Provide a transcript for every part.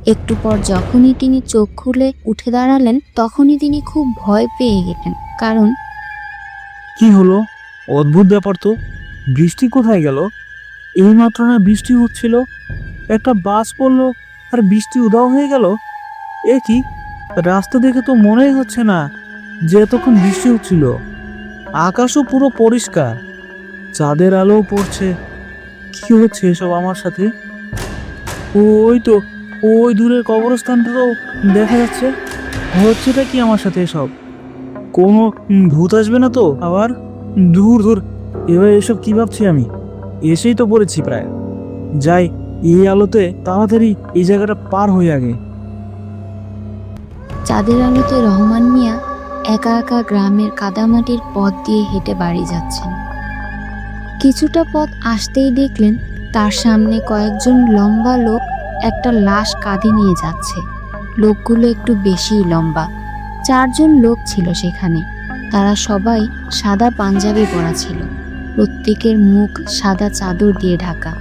একটু পর যখনই তিনি চোখ খুলে উঠে দাঁড়ালেন তখনই তিনি খুব ভয় পেয়ে গেলেন, কারণ কি হলো? অদ্ভুত ব্যাপার তো। বৃষ্টি কোথায় গেল? এইমাত্র না বৃষ্টি হচ্ছিল, একটা বাস পড়লো আর বৃষ্টি উধাও হয়ে গেল। এ কি? রাস্তা দেখে তো মনেই হচ্ছে না যে এতক্ষণ বৃষ্টি হচ্ছিল। আকাশও পুরো পরিষ্কার, চাঁদের আলো পড়ছে। কি হচ্ছে এসব আমার সাথে? ওই তো, ওই দূরের কবরস্থানটা তো দেখা যাচ্ছে। হচ্ছেটা কি আমার সাথে এসব? কোনো ভূত আসবে না তো আবার? দূর দূর, এবার এসব কি ভাবছি আমি? এসেই তো পড়েছি প্রায়। যাই, এই আলোতে তাড়াতাড়ি এই জায়গাটা পার হয়ে আগে। চাঁদের আলোতে রহমান মিয়া একা একা গ্রামের কাদামাটির পথ দিয়ে হেঁটে বাড়ি যাচ্ছেন। কিছুটা পথ আসতেই দেখলেন তার সামনে কয়েকজন লম্বা লোক একটা লাশ কাঁধে নিয়ে যাচ্ছে। লোকগুলো একটু বেশিই লম্বা, 4 জন লোক ছিল সেখানে। তারা সবাই সাদা পাঞ্জাবি পরা ছিল, প্রত্যেকের মুখ সাদা চাদর দিয়ে ঢাকা।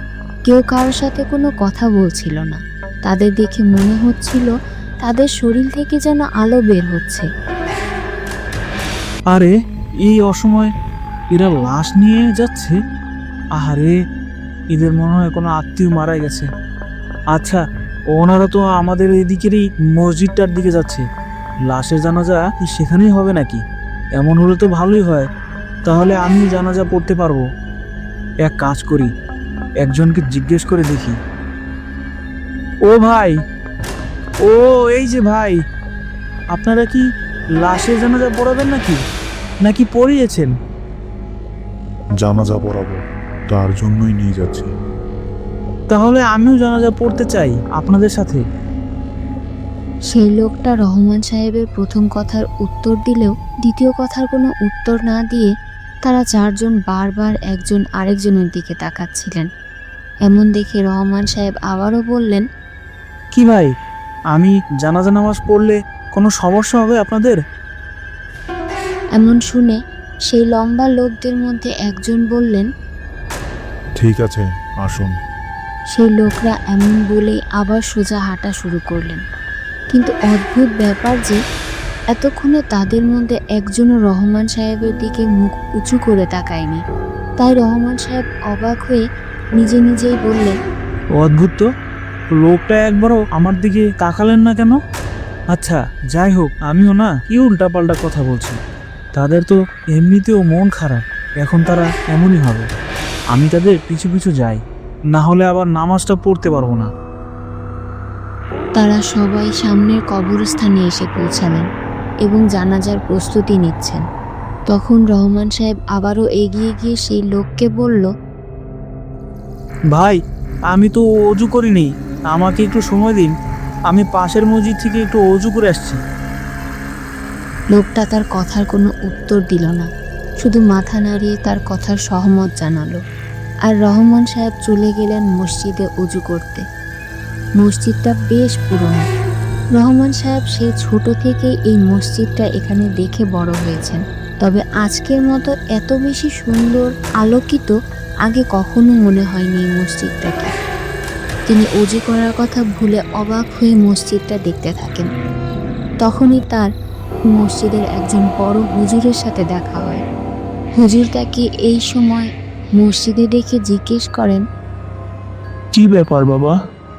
কেউ কারোর সাথে কোনো কথা বলছিল না। তাদের দেখে মনে হচ্ছিল তাদের শরীর থেকে যেন আলো বের হচ্ছে। আরে, এই অসময় এরা লাশ নিয়ে যাচ্ছে? আরে, এদের মনে হয় কোনো আত্মীয় মারা গেছে। আচ্ছা, ওনারা তো আমাদের এদিকেরই মসজিদটার দিকে যাচ্ছে। লাশের জানাজা কি সেখানেই হবে নাকি? এমন হলে তো ভালোই হয়, তাহলে আমি জানাজা পড়তে পারবো। এক কাজ করি, একজনকে জিজ্ঞেস করে দেখি। ও ভাই, ও এই যে ভাই, আপনারা কি লাশের জানাজা পড়াবেন নাকি, নাকি পড়িয়েছেন? জানাজা পড়াবো, তার জন্যই নিয়ে যাচ্ছি। তাহলে আমিও জানাজা পড়তে চাই আপনাদের সাথে। সেই লোকটা রহমান সাহেবের প্রথম কথার উত্তর দিলেও দ্বিতীয় কথার কোনো উত্তর না দিয়ে তারা 4 জন বারবার একজন আরেকজনের দিকে তাকাচ্ছিলেন। এমন দেখে রহমান সাহেব আবারও বললেন, কি ভাই, আমি জানাজা নামাজ পড়লে কোনো সমস্যা হবে আপনাদের? এমন শুনে সেই লম্বা লোকদের মধ্যে একজন বললেন। ঠিক আছে, আসুন। সেই লোকরা এমন বলেই আবার সোজা হাঁটা শুরু করলেন। কিন্তু অদ্ভুত ব্যাপার যে এতক্ষণে তাদের মধ্যে একজনও রহমান সাহেবের দিকে মুখ উঁচু করে তাকায়নি। তাই রহমান সাহেব অবাক হয়ে নিজে নিজেই বললেন, অদ্ভুত তো, লোকটা একবারও আমার দিকে তাকালেন না কেন? আচ্ছা, যাই হোক, আমিও না কি উল্টাপাল্টা কথা বলছি। তাদের তো এমনিতেও মন খারাপ, এখন তারা এমনই হবে। আমি তাদের পিছু পিছু যাই, না হলে আবার নামাজটা পড়তে পারবো না। তারা সবাই সামনের কবরস্থানে এসে পৌঁছালেন এবং জানাজার প্রস্তুতি নিচ্ছেন। তখন রহমান সাহেব আবারও এগিয়ে গিয়ে সেই লোককে বলল, ভাই, আমি তো অজু করিনি, আমাকে একটু সময় দিন। আমি পাশের মসজিদ থেকে একটু অজু করে আসছি। লোকটা তার কথার কোনো উত্তর দিল না, শুধু মাথা নাড়িয়ে তার কথার সহমত জানালো। আর রহমান সাহেব চলে গেলেন মসজিদে অজু করতে। মসজিদটা বেশ পুরনো। রহমান সাহেব সেই ছোট থেকেই এই মসজিদটা এখানে দেখে বড় হয়েছেন, তবে আজকের মতো এত বেশি সুন্দর আলোকিত আগে কখনো মনে হয়নি এই মসজিদটাকে। তিনি অজু করার কথা ভুলে অবাক হয়ে মসজিদটা দেখতে থাকেন। তখনই তার মসজিদের একজন বড় হুজুরের সাথে দেখা হয়। হুজুর তাকে এই সময় মসজিদে দেখে জিজ্ঞেস করেন, কি ব্যাপার বাবা,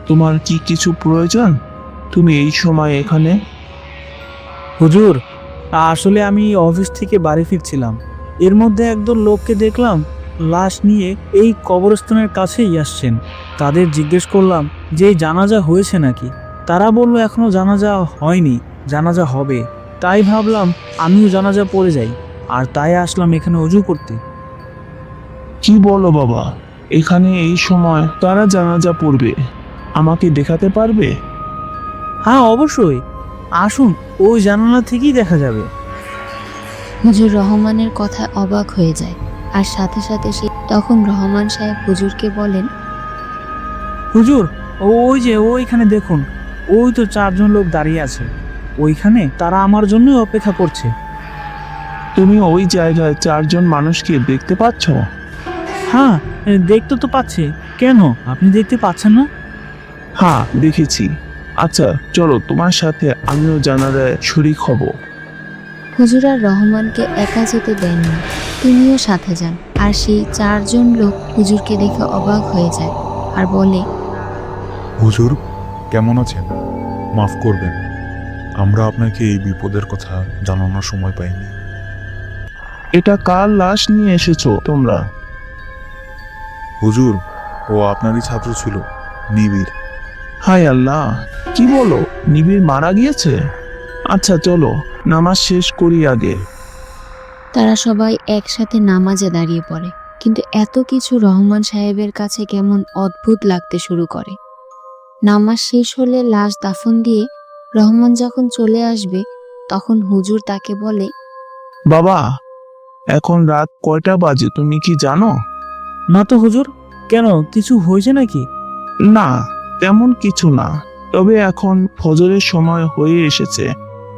তোমার কি কিছু প্রয়োজন? তুমি এই সময় এখানে? হুজুর, আসলে আমি অফিস থেকে বাড়ি ফিরছিলাম, এর মধ্যে একদল লোককে দেখলাম লাশ নিয়ে এই কবরস্থানের কাছেই আসছেন। তাদের জিজ্ঞেস করলাম যে এই জানাজা হয়েছে নাকি। তারা বলল এখনো জানাজা হয়নি, জানাজা হবে। তাই ভাবলাম আমিও জানাজা পড়ে যাই, আর তাই আসলাম এখানে অজু করতে। কি বলো বাবা, এখানে এই সময় কারা জানাজা পড়বে? আমাকে দেখাতে পারবে? হ্যাঁ, অবশ্যই, আসুন, ওই জানালা থেকেই দেখা যাবে। হুজুর রহমানের কথা অবাক হয়ে যায়, আর সাথে সাথে সে তখন রহমান সাহেব হুজুরকে বলেন, হুজুর, ওই যে ওইখানে দেখুন, ওই তো 4 জন লোক দাঁড়িয়ে আছে ওইখানে, তারা আমার জন্য অপেক্ষা করছে। তুমি ওই জায়গায় 4 জন মানুষকে দেখতে পাচ্ছ? হ্যাঁ, দেখতে তো পাচ্ছি। কেন, আপনি দেখতে পাচ্ছেন না? হ্যাঁ, দেখেছি। আচ্ছা চলো, তোমার সাথে আমিও জানাজায় শরীক হব। হুজুর আর রহমানকে একা যেতে দেননি, তিনিও সাথে যান। আর সেই 4জন লোক হুজুরকে দেখে অবাক হয়ে যায় আর বলে, হুজুর কেমন আছেন? মাফ করবেন, আমরা আপনাকে এই বিপদের কথা জানানোর সময় পাইনি। এটা কার লাশ নিয়ে এসেছো তোমরা? হুজুর, ও আপনারই ছাত্র ছিল, নিবিড়। হায় আল্লাহ, কি বলো, নিবিড় মারা গিয়েছে? আচ্ছা চলো, নামাজ শেষ করি আগে। তারা সবাই একসাথে নামাজে দাঁড়িয়ে পড়ে। কিন্তু এত কিছু রহমান সাহেবের কাছে কেমন অদ্ভুত লাগতে শুরু করে। নামাজ শেষ হলে লাশ দাফন দিয়ে রহমান যখন চলে আসবে, তখন হুজুর তাকে বলে, বাবা, এখন রাত কয়টা বাজে তুমি কি জানো? না তো হুজুর, কেন, কিছু হয়েছে নাকি? না, তেমন কিছু না, তবে এখন ফজরের সময় হয়ে এসেছে।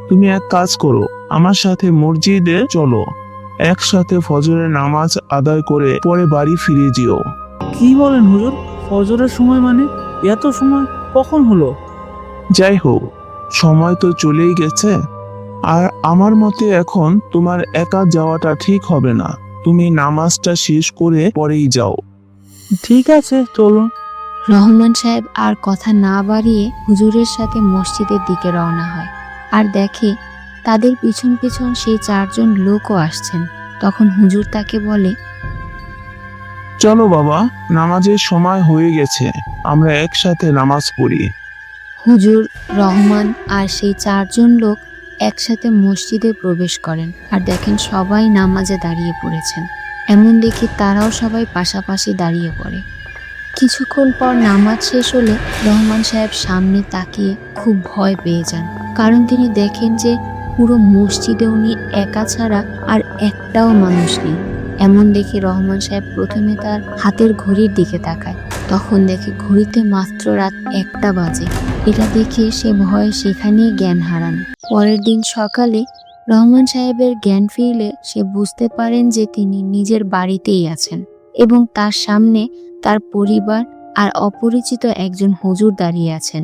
তুমি এক কাজ করো, আমার সাথে মসজিদে চলো, একসাথে ফজরের নামাজ আদায় করে পরে বাড়ি ফিরে যেও। কি বলেন হুজুর, ফজরের সময় মানে? এত সময় কখন হলো? যাই হোক, সময় তো চলেই গেছে। আর আমার মতে এখন তোমার একা যাওয়াটা ঠিক হবে না। তুমি নামাজটা শেষ করে পরেই যাও। ঠিক আছে, চলুন। রহমান সাহেব আর কথা না বাড়িয়ে হুজুরের সাথে মসজিদের দিকে রওনা হয় আর দেখে তাদের পিছন পিছন সেই 4জন লোকও আসছেন। তখন হুজুর তাকে বলে, চলো বাবা, নামাজের সময় হয়ে গেছে, আমরা একসাথে নামাজ পড়ি। হুজুর, রহমান আর সেই 4জন লোক একসাথে মসজিদে প্রবেশ করেন আর দেখেন সবাই নামাজে দাঁড়িয়ে পড়েছেন। এমন দেখে তারাও সবাই পাশাপাশি দাঁড়িয়ে পড়ে। কিছুক্ষণ পর নামাজ শেষ হলে রহমান সাহেব সামনে তাকিয়ে খুব ভয় পেয়ে যান, কারণ তিনি দেখেন যে পুরো মসজিদে উনি একা ছাড়া আর একটাও মানুষ নেই। এমন দেখে রহমান সাহেব প্রথমে তার হাতের ঘড়ির দিকে তাকায়, তখন দেখে ঘড়িতে মাত্র রাত 1টা বাজে। এটা দেখে সে ভয়ে সেখানেই জ্ঞান হারান। পরের দিন সকালে রহমান সাহেবের জ্ঞান ফিরলে সে বুঝতে পারেন যে তিনি নিজের বাড়িতেই আছেন এবং তার সামনে তার পরিবার আর অপরিচিত একজন হুজুর দাঁড়িয়ে আছেন।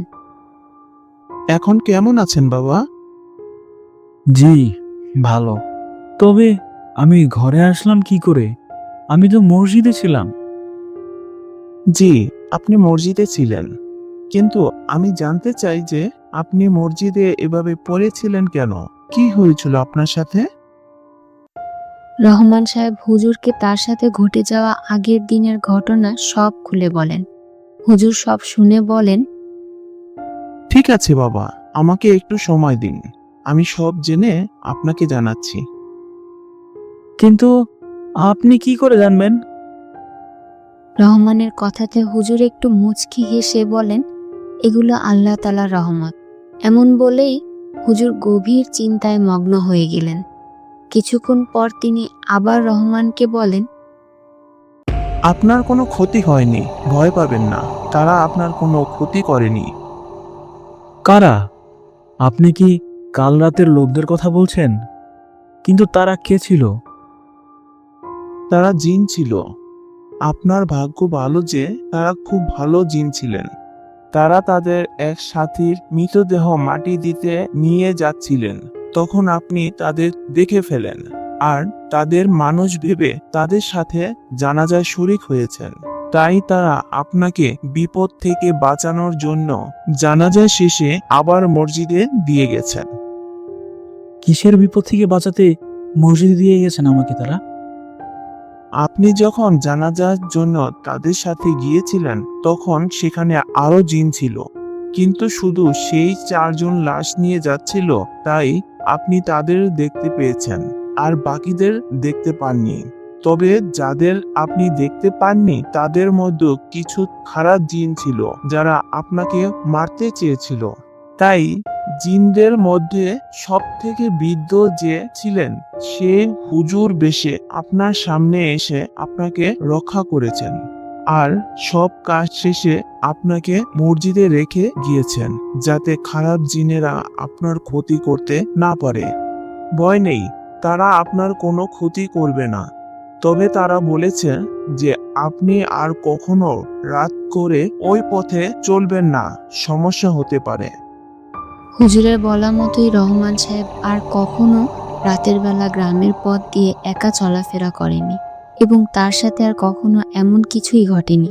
এখন কেমন আছেন বাবা? জি, ভালো। তবে আমি ঘরে আসলাম কি করে? আমি তো মসজিদে ছিলাম। জি, আপনি মসজিদে ছিলেন, কিন্তু আমি জানতে চাই যে আপনি মসজিদে এভাবে পড়েছিলেন কেন? কি হয়েছিল আপনার সাথে? রহমান সাহেব হুজুরকে তার সাথে ঘটে যাওয়া আগের দিনের ঘটনা সব খুলে বলেন। হুজুর সব শুনে বলেন, ঠিক আছে বাবা, আমাকে একটু সময় দিন, আমি সব জেনে আপনাকে জানাচ্ছি। কিন্তু আপনি কি করে জানবেন? রহমানের কথাতে হুজুর একটু মুচকি হেসে বলেন, এগুলো আল্লাহ তাআলার রহমত। এমন বলেই হুজুর গভীর চিন্তায় মগ্ন হয়ে গেলেন। কিছুক্ষণ পর তিনি আবার রহমানকে বলেন, আপনার কোনো ক্ষতি হয়নি, ভয় পাবেন না, তারা আপনার কোনো ক্ষতি করেনি। কারা? আপনি কি কাল রাতের লোকদের কথা বলছেন? কিন্তু তারা কে ছিল? তারা জিন ছিল। আপনার ভাগ্য ভালো যে তারা খুব ভালো জিন ছিলেন। তারা তাদের এক সাথীর মৃতদেহ মাটি দিতে নিয়ে যাচ্ছিলেন, তখন আপনি তাদের দেখে ফেলেন আর তাদের মানুষ ভেবে তাদের সাথে জানাজায় শরীক হয়েছেন। তাই তারা আপনাকে বিপদ থেকে বাঁচানোর জন্য জানাজা শেষে আবার মসজিদে দিয়ে গেছেন। কিসের বিপদ থেকে বাঁচাতে মসজিদে দিয়ে গেছেন আমাকে তারা? আপনি যখন জানাজার জন্য তাদের সাথে গিয়েছিলেন তখন সেখানে আরো জিন ছিল, কিন্তু শুধু সেই 4জন লাশ নিয়ে যাচ্ছিল, তাই আপনি তাদের দেখতে পেয়েছেন আর বাকিদের দেখতে পাননি। তবে যাদের আপনি দেখতে পাননি তাদের মধ্যে কিছু খারাপ জিন ছিল যারা আপনাকে মারতে চেয়েছিল। তাই জিনদের মধ্যে সব থেকে বৃদ্ধ যে ছিলেন সে হুজুর বেশে আপনার সামনে এসে আপনাকে রক্ষা করেছেন আর সব কাজ শেষে আপনাকে মসজিদে রেখে গিয়েছেন যাতে খারাপ জিনেরা আপনার ক্ষতি করতে না পারে। ভয় নেই, তারা আপনার কোনো ক্ষতি করবে না। তবে তারা বলেছে যে আপনি আর কখনো রাত করে ওই পথে চলবেন না, সমস্যা হতে পারে। হুজুরের বলা মতোই রহমান সাহেব আর কখনো রাতের বেলা গ্রামের পথ দিয়ে একা চলাফেরা করেনি এবং তার সাথে আর কখনো এমন কিছুই ঘটেনি।